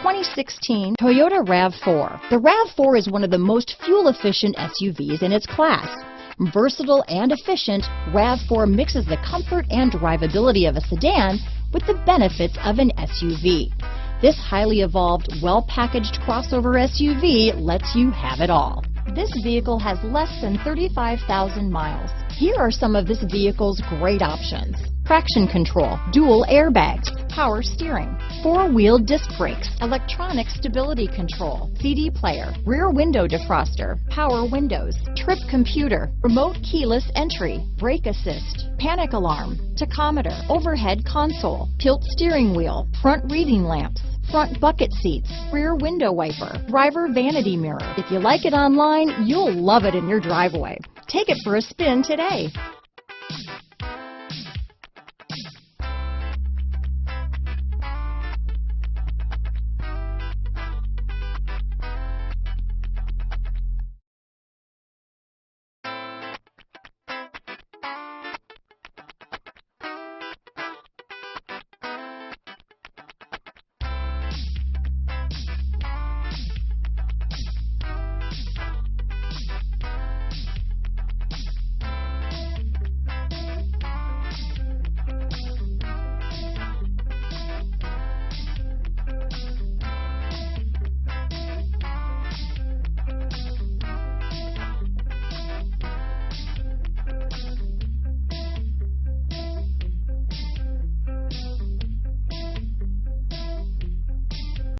2016 Toyota RAV4. The RAV4 is one of the most fuel-efficient SUVs in its class. Versatile and efficient, RAV4 mixes the comfort and drivability of a sedan with the benefits of an SUV. This highly evolved, well-packaged crossover SUV lets you have it all. This vehicle has less than 35,000 miles. Here are some of this vehicle's great options: traction control, dual airbags, power steering, four-wheel disc brakes, electronic stability control, CD player, rear window defroster, power windows, trip computer, remote keyless entry, brake assist, panic alarm, tachometer, overhead console, tilt steering wheel, front reading lamps, front bucket seats, rear window wiper, driver vanity mirror. If you like it online, you'll love it in your driveway. Take it for a spin today.